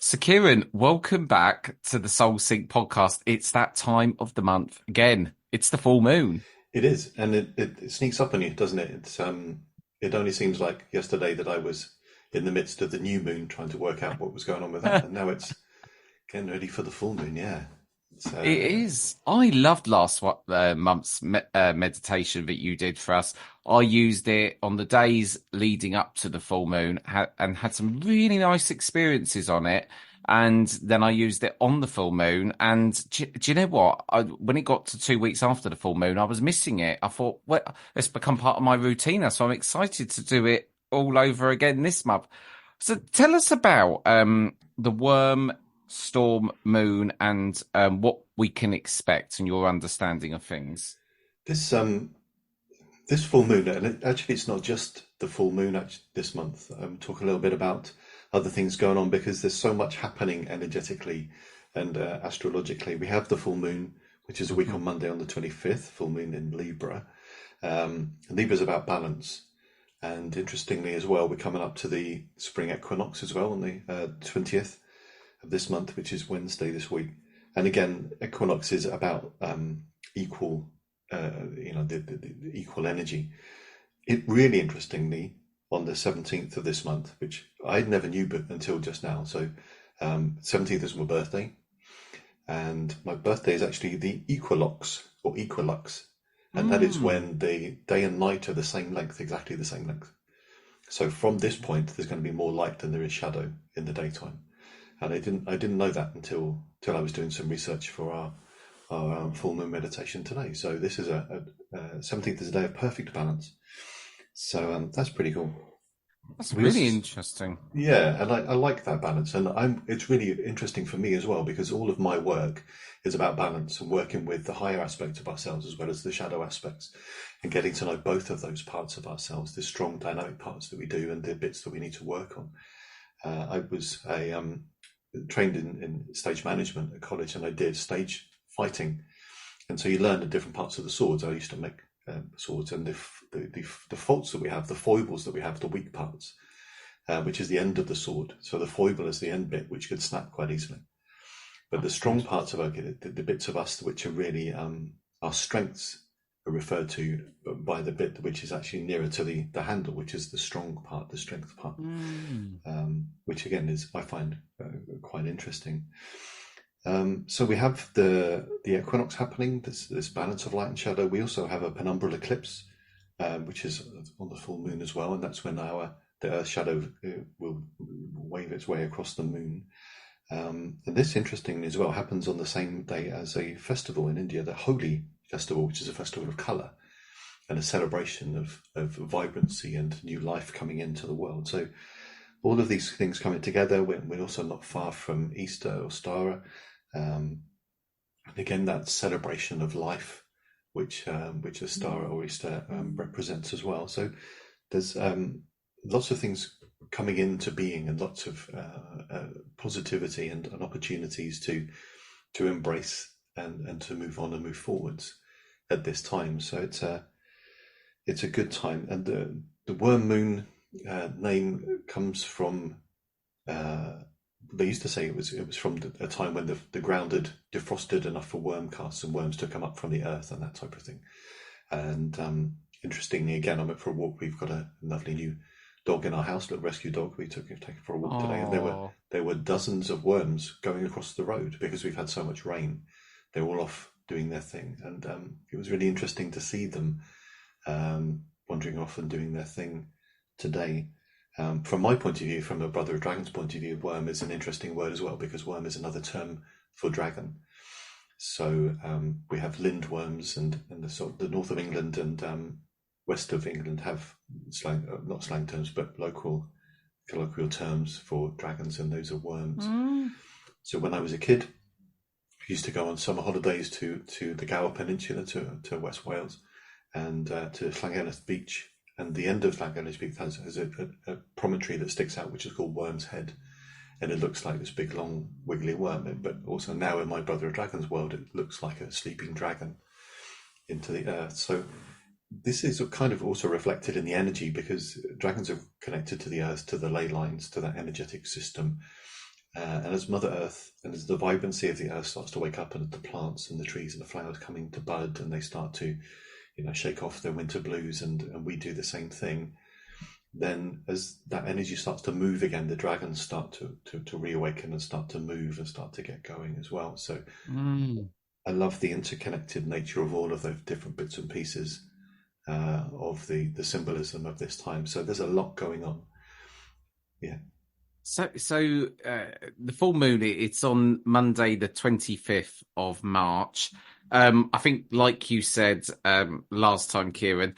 So, Kieran, welcome back to the Soul Sync podcast. It's that time of the month again. It's the full moon. It is, and it sneaks up on you, doesn't it? It only seems like yesterday that I was in the midst of the new moon trying to work out what was going on with that, It and now it's getting ready for the full moon. Yeah, it's is. I loved last month's meditation that you did for us. I used it on the days leading up to the full moon and had some really nice experiences on it. And then I used it on the full moon. And do you know what? When it got to 2 weeks after the full moon, I was missing it. I thought, well, it's become part of my routine now. So I'm excited to do it all over again this month. So tell us about the worm, storm, moon, and what we can expect and your understanding of things. this this full moon, and actually it's not just the full moon this month. Talk a little bit about other things going on because there's so much happening energetically and astrologically. We have the full moon, which is a week Mhm. on Monday on the 25th, full moon in Libra. Libra is about balance. And interestingly, as well, we're coming up to the spring equinox as well on the 20th of this month, which is Wednesday this week. And again, equinox is about equal, the equal energy. It really interestingly on the 17th of this month, which I never knew but until just now. So 17th is my birthday, and my birthday is actually the equinox or equilux, and that is Mm. when the day and night are the same length, exactly the same length. So from this point, there's going to be more light than there is shadow in the daytime, and I didn't know that until I was doing some research for our full moon meditation today. So this is a 17th is a day of perfect balance. So that's pretty cool. That's We really also interesting. Yeah, and I like that balance, and it's really interesting for me as well because all of my work is about balance and working with the higher aspects of ourselves as well as the shadow aspects, and getting to know both of those parts of ourselves, the strong dynamic parts that we do and the bits that we need to work on. I was trained in stage management at college, and I did stage fighting, and so you learn the different parts of the swords. I used to make swords, and the faults that we have, the foibles that we have, the weak parts, which is the end of the sword. So the foible is the end bit, which could snap quite easily. But the That's strong parts interesting. of the bits of us which are really our strengths, are referred to by the bit which is actually nearer to the handle, which is the strong part, the strength part, Mm. which again is I find quite interesting. So we have the equinox happening, this balance of light and shadow. We also have a penumbral eclipse, which is on the full moon as well, and that's when the Earth shadow will wave its way across the moon. And this, interestingly as well, happens on the same day as a festival in India, the Holi festival, which is a festival of color and a celebration of vibrancy and new life coming into the world. So all of these things coming together. We're also not far from Easter or Stara. And again, that celebration of life, which a star or Easter represents as well. So there's lots of things coming into being, and lots of positivity and opportunities to embrace and to move on and move forwards at this time. So it's a good time, and the worm moon name comes from. They used to say it was from a time when the ground had defrosted enough for worm casts and worms to come up from the earth and that type of thing. And interestingly, again, I went for a walk. We've got a lovely new dog in our house, little rescue dog. We took it for a walk today, and there were Oh, there were dozens of worms going across the road because we've had so much rain. They were all off doing their thing, and it was really interesting to see them wandering off and doing their thing today. From my point of view, from a Brother of Dragons point of view, worm is an interesting word as well because worm is another term for dragon. So we have lindworms, and the sort of the north of England and west of England have slang, not slang terms, but local colloquial terms for dragons, and those are worms. mm. So when I was a kid, I used to go on summer holidays to the Gower Peninsula, to West Wales, and to Llangennith Beach. And the end of Llangennith Beach has a promontory that sticks out, which is called Worm's Head, and it looks like this big, long, wiggly worm. But also now in my Brother of Dragons world, it looks like a sleeping dragon into the earth. So this is kind of also reflected in the energy because dragons are connected to the earth, to the ley lines, to that energetic system. And as Mother Earth and as the vibrancy of the earth starts to wake up, and the plants and the trees and the flowers coming to bud, and they start to, shake off their winter blues, and we do the same thing, then as that energy starts to move again, the dragons start to reawaken and start to move and start to get going as well. So Mm. I love the interconnected nature of all of those different bits and pieces of the symbolism of this time. So there's a lot going on. Yeah. So the full moon, it's on Monday, the 25th of March. I think, like you said last time, Kieron,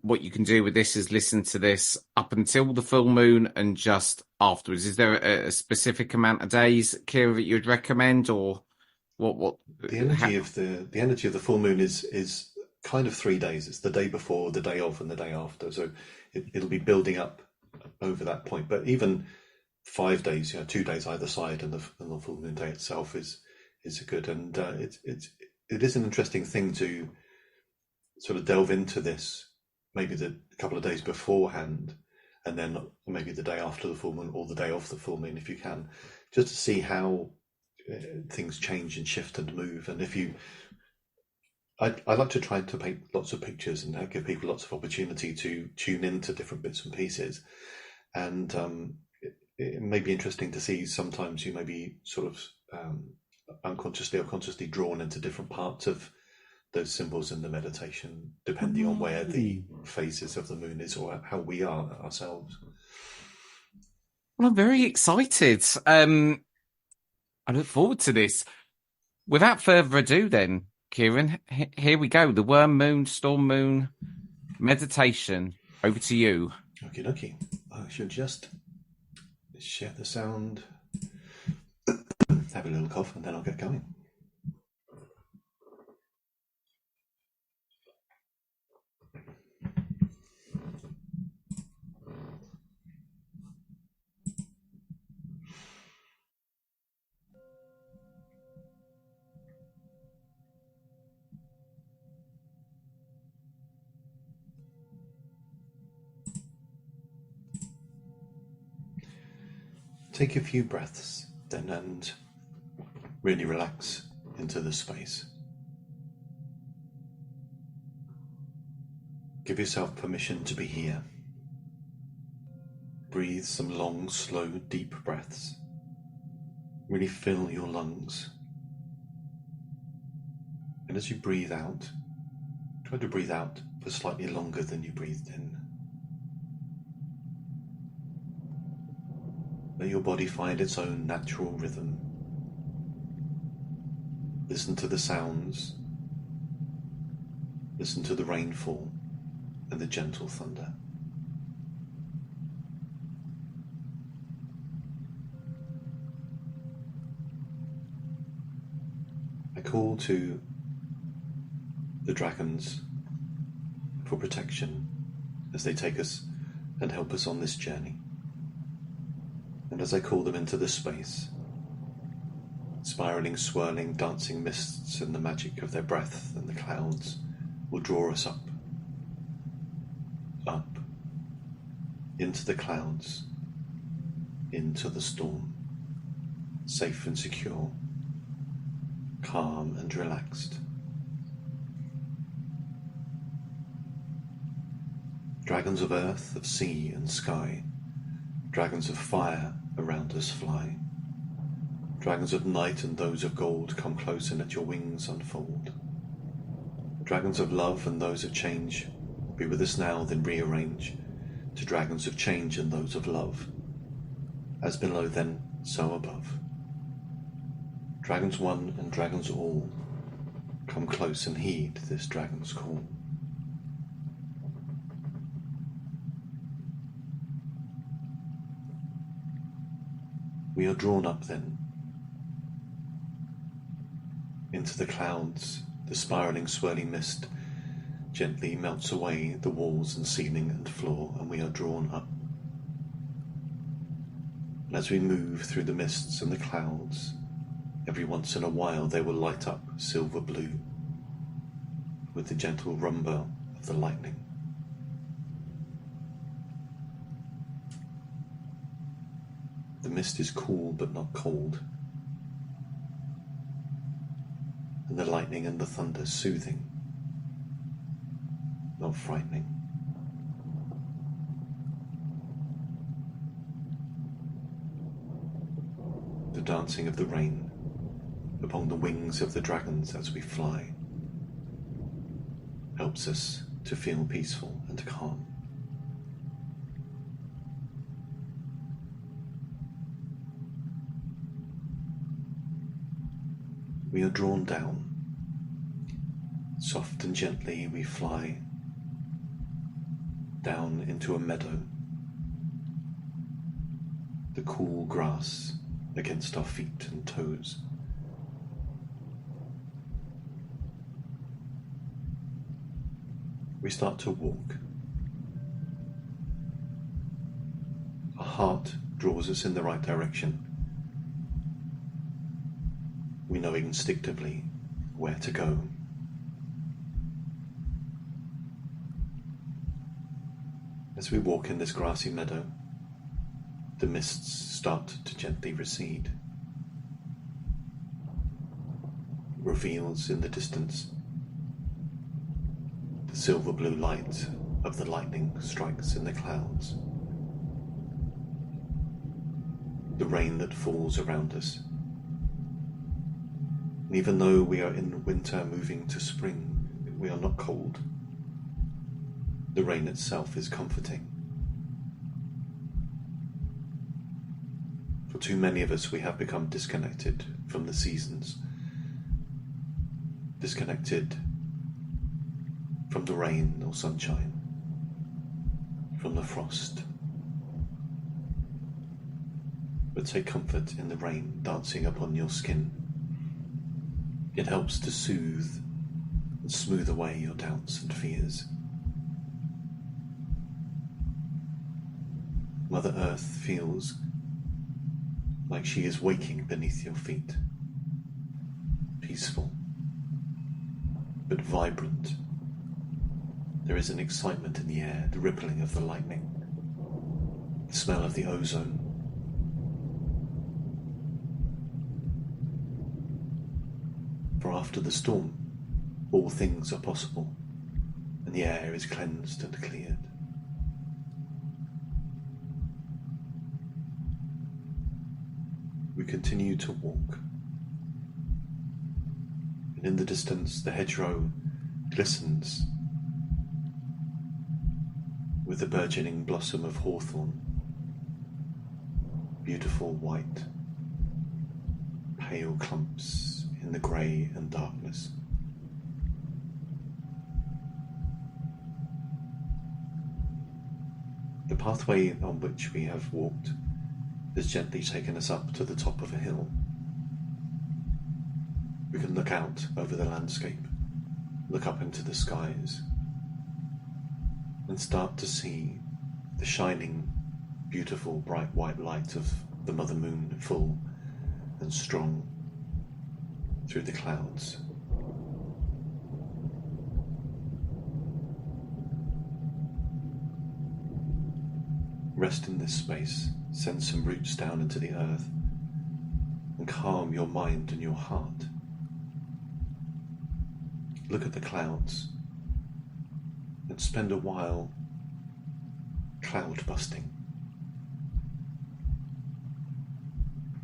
what you can do with this is listen to this up until the full moon and just afterwards. Is there a specific amount of days, Kieron, that you'd recommend, or what? The How, energy of the energy of the full moon is kind of 3 days. It's the day before, the day of, and the day after. So it'll be building up over that point. But even 5 days, 2 days either side, and the full moon day itself is good. And it is an interesting thing to sort of delve into this, maybe the couple of days beforehand, and then maybe the day after the full moon or the day of the full moon, if you can, just to see how things change and shift and move. And if you, I like to try to paint lots of pictures and give people lots of opportunity to tune into different bits and pieces. And it may be interesting to see sometimes you may be sort of unconsciously or consciously drawn into different parts of those symbols in the meditation, depending on where the phases of the moon is or how we are ourselves. well, I'm very excited. I look forward to this. Without further ado, then, Kieron, here we go. The worm moon, storm moon meditation. Over to you. Okie dokie. I should just share the sound, have a little cough, and then I'll get going. Take a few breaths then and really relax into the space. Give yourself permission to be here. Breathe some long, slow, deep breaths. Really fill your lungs. And as you breathe out, try to breathe out for slightly longer than you breathed in. Let your body find its own natural rhythm. Listen to the sounds. Listen to the rainfall and the gentle thunder. I call to the dragons for protection as they take us and help us on this journey. And as I call them into this space, spiraling, swirling, dancing mists and the magic of their breath and the clouds will draw us up, into the clouds, into the storm, safe and secure, calm and relaxed. Dragons of earth, of sea and sky, dragons of fire around us fly. Dragons of night and those of gold, come close and let your wings unfold. Dragons of love and those of change, be with us now, then rearrange to dragons of change and those of love. As below then, so above. Dragons one and dragons all, come close and heed this dragon's call. We are drawn up then into the clouds. The spiraling, swirling mist gently melts away the walls and ceiling and floor, and we are drawn up. And as we move through the mists and the clouds, every once in a while they will light up silver blue with the gentle rumble of the lightning. The mist is cool but not cold, and the lightning and the thunder soothing, not frightening. The dancing of the rain upon the wings of the dragons as we fly helps us to feel peaceful and calm. We are drawn down. Soft and gently we fly down into a meadow. The cool grass against our feet and toes. We start to walk. Our heart draws us in the right direction. We know instinctively where to go. As we walk in this grassy meadow, the mists start to gently recede. Reveals in the distance the silver blue light of the lightning strikes in the clouds. The rain that falls around us. And even though we are in winter moving to spring, we are not cold. The rain itself is comforting. For too many of us, we have become disconnected from the seasons, disconnected from the rain or sunshine, from the frost. But take comfort in the rain dancing upon your skin. It helps to soothe and smooth away your doubts and fears. Mother Earth feels like she is waking beneath your feet, peaceful, but vibrant. There is an excitement in the air, the rippling of the lightning, the smell of the ozone. For after the storm, all things are possible, and the air is cleansed and cleared. We continue to walk, and in the distance the hedgerow glistens with the burgeoning blossom of hawthorn, beautiful white, pale clumps in the grey and darkness. The pathway on which we have walked has gently taken us up to the top of a hill. We can look out over the landscape, look up into the skies, and start to see the shining, beautiful, bright white light of the Mother Moon full and strong through the clouds. Rest in this space, send some roots down into the earth, and calm your mind and your heart. Look at the clouds and spend a while cloud busting.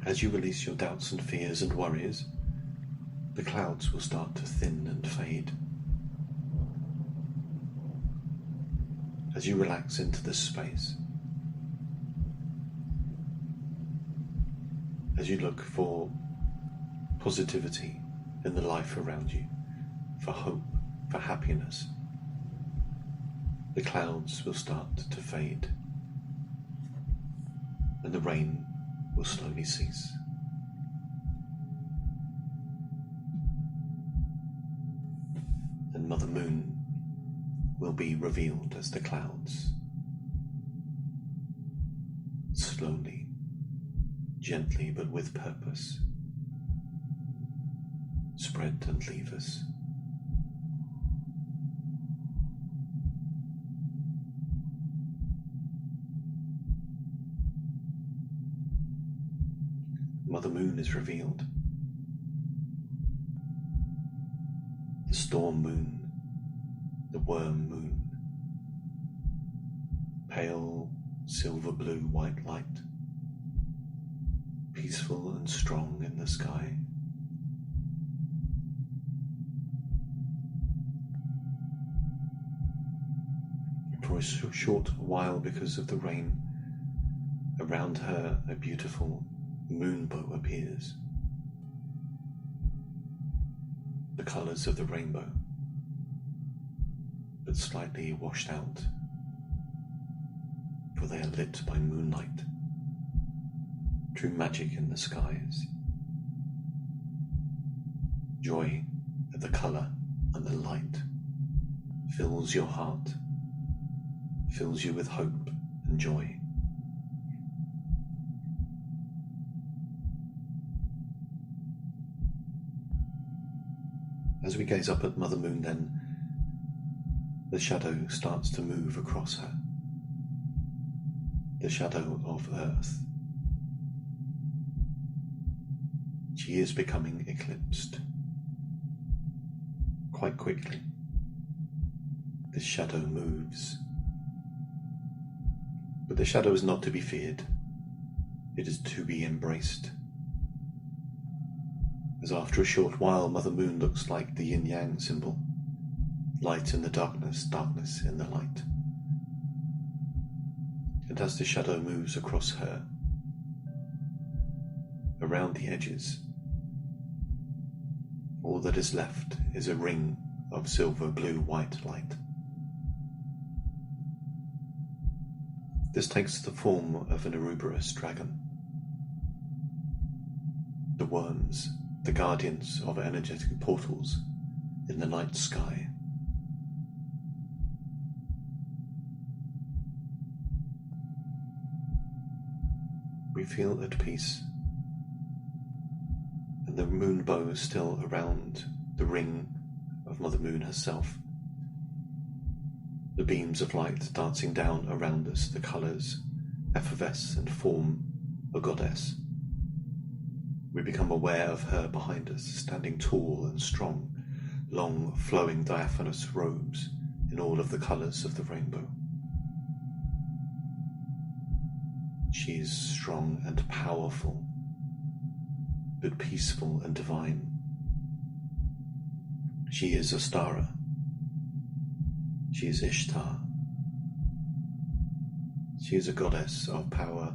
As you release your doubts and fears and worries, the clouds will start to thin and fade. As you relax into this space, as you look for positivity in the life around you, for hope, for happiness, the clouds will start to fade, and the rain will slowly cease. And Mother Moon will be revealed as the clouds slowly, gently but with purpose, spread and leave us. Mother Moon is revealed. The storm moon, the worm moon, pale silver blue white light, peaceful and strong in the sky. For a short while, because of the rain, around her a beautiful moonbow appears. The colours of the rainbow, but slightly washed out, for they are lit by moonlight, true magic in the skies. Joy at the colour and the light fills your heart, fills you with hope and joy. As we gaze up at Mother Moon, then, the shadow starts to move across her. The shadow of Earth. She is becoming eclipsed. Quite quickly, this shadow moves. But the shadow is not to be feared. It is to be embraced. As after a short while, Mother Moon looks like the yin-yang symbol. Light in the darkness, darkness in the light. And as the shadow moves across her, around the edges, all that is left is a ring of silver blue white light. This takes the form of an Ouroboros dragon. The worms, the guardians of energetic portals in the night sky. We feel at peace, and the moon bow is still around the ring of Mother Moon herself. The beams of light dancing down around us, the colours effervesce and form a goddess. We become aware of her behind us, standing tall and strong, long, flowing, diaphanous robes in all of the colours of the rainbow. She is strong and powerful, but peaceful and divine. She is Ostara. She is Ishtar. She is a goddess of power,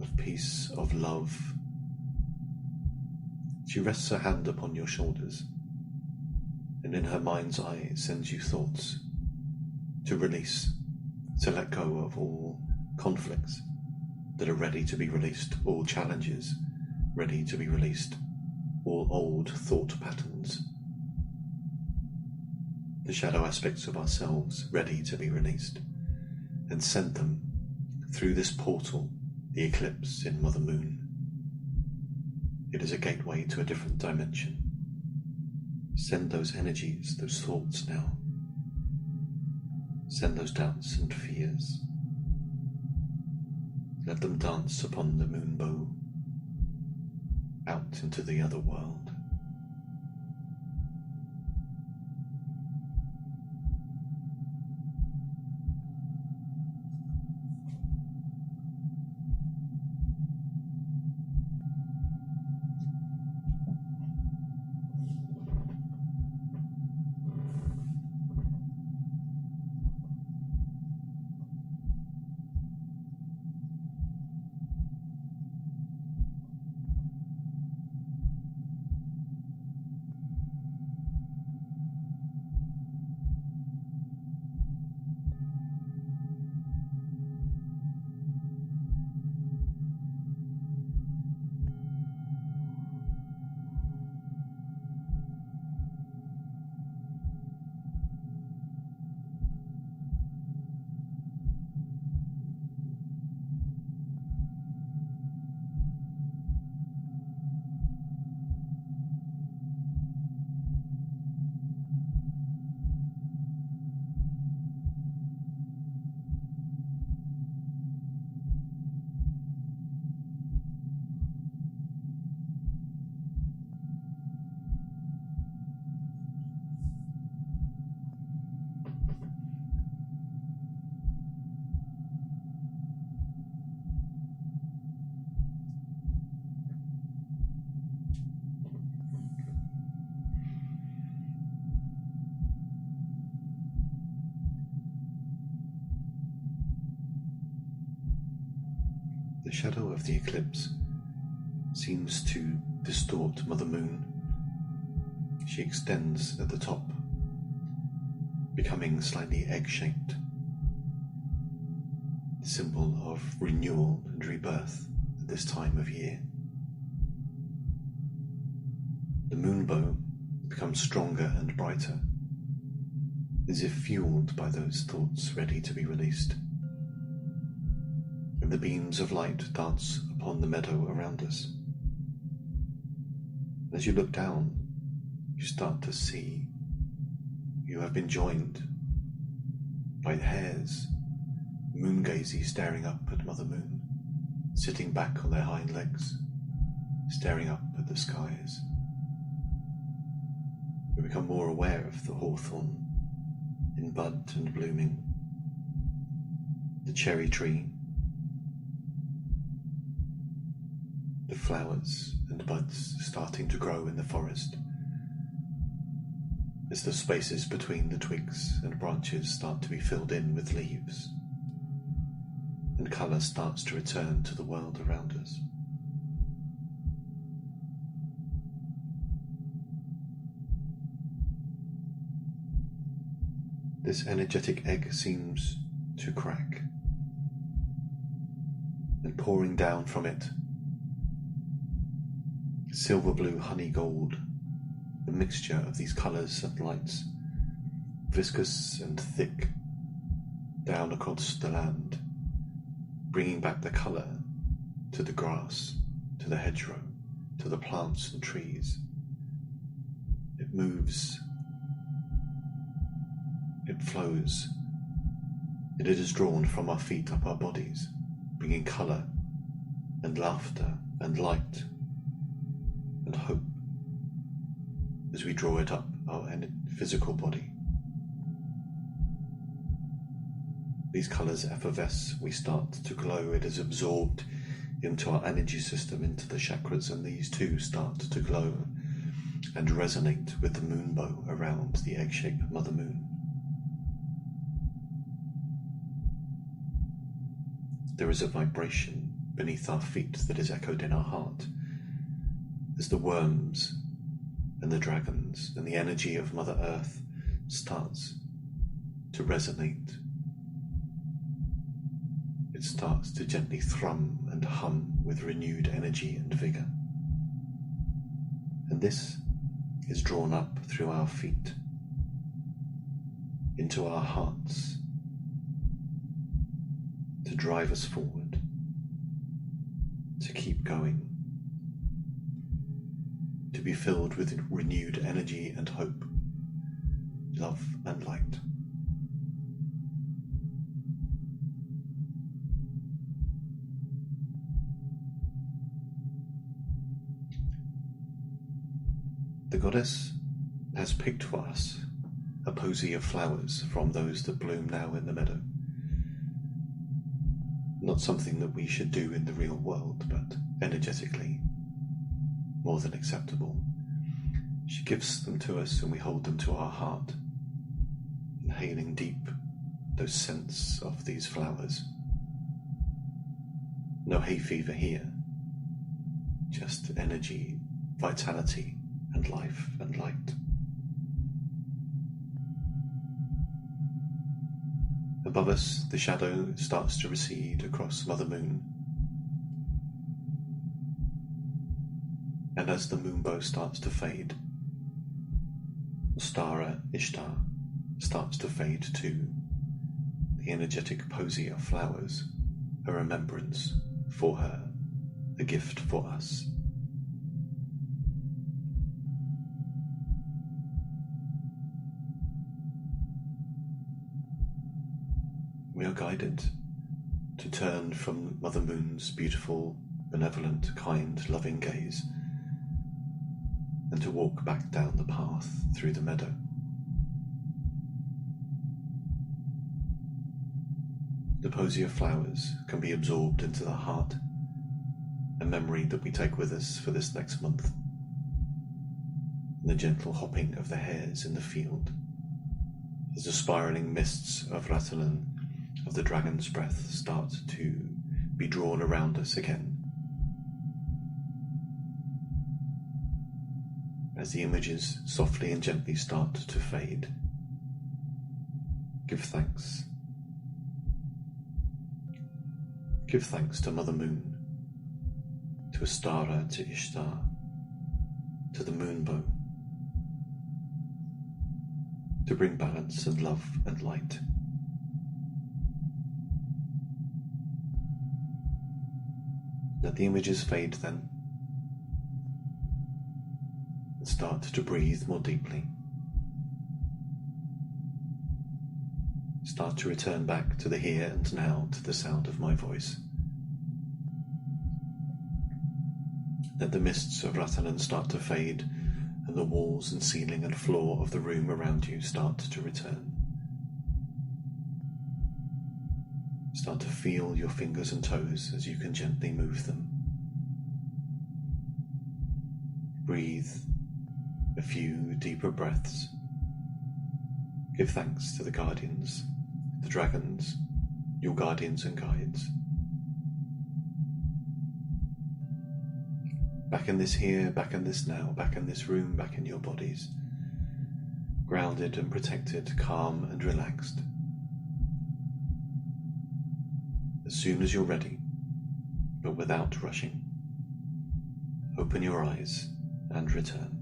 of peace, of love. She rests her hand upon your shoulders, and in her mind's eye sends you thoughts to release, to let go of all conflicts that are ready to be released, all challenges ready to be released, all old thought patterns, the shadow aspects of ourselves ready to be released, and send them through this portal, the eclipse in Mother Moon. It is a gateway to a different dimension. Send those energies, those thoughts now. Send those doubts and fears. Let them dance upon the moon bow, out into the other world. The shadow of the eclipse seems to distort Mother Moon. She extends at the top, becoming slightly egg-shaped, the symbol of renewal and rebirth at this time of year. The moonbow becomes stronger and brighter, as if fueled by those thoughts ready to be released. And the beams of light dance upon the meadow around us. As you look down, you start to see you have been joined by the hares, moon-gazy, staring up at Mother Moon, sitting back on their hind legs, staring up at the skies. You become more aware of the hawthorn in bud and blooming, the cherry tree, the flowers and buds starting to grow in the forest, as the spaces between the twigs and branches start to be filled in with leaves, and colour starts to return to the world around us. This energetic egg seems to crack, and pouring down from it, silver blue honey gold, a mixture of these colours and lights, viscous and thick, down across the land, bringing back the colour to the grass, to the hedgerow, to the plants and trees. It moves, it flows, and it is drawn from our feet up our bodies, bringing colour and laughter and light and hope as we draw it up our physical body. These colours effervesce, we start to glow, it is absorbed into our energy system, into the chakras, and these too start to glow and resonate with the moonbow around the egg-shaped Mother Moon. There is a vibration beneath our feet that is echoed in our heart as the worms and the dragons and the energy of Mother Earth starts to resonate. It starts to gently thrum and hum with renewed energy and vigour. And this is drawn up through our feet, into our hearts, to drive us forward, to keep going, to be filled with renewed energy and hope, love and light. The goddess has picked for us a posy of flowers from those that bloom now in the meadow. Not something that we should do in the real world, but energetically more than acceptable. She gives them to us and we hold them to our heart, inhaling deep those scents of these flowers. No hay fever here, just energy, vitality, and life and light. Above us, the shadow starts to recede across Mother Moon. And as the moonbow starts to fade, Ostara Ishtar starts to fade too, the energetic posy of flowers, a remembrance for her, a gift for us. We are guided to turn from Mother Moon's beautiful, benevolent, kind, loving gaze and to walk back down the path through the meadow. The posy of flowers can be absorbed into the heart, a memory that we take with us for this next month. And the gentle hopping of the hares in the field, as the spiraling mists of Rathalan of the dragon's breath start to be drawn around us again. As the images softly and gently start to fade, give thanks. Give thanks to Mother Moon, to Astara, to Ishtar, to the Moonbow, to bring balance and love and light. Let the images fade then, and start to breathe more deeply. Start to return back to the here and now, to the sound of my voice. Let the mists of Ratanan start to fade, and the walls and ceiling and floor of the room around you start to return. Start to feel your fingers and toes as you can gently move them. Breathe a few deeper breaths. Give thanks to the guardians, the dragons, your guardians and guides. Back in this here, back in this now, back in this room, back in your bodies. Grounded and protected, calm and relaxed. As soon as you're ready, but without rushing, open your eyes and return.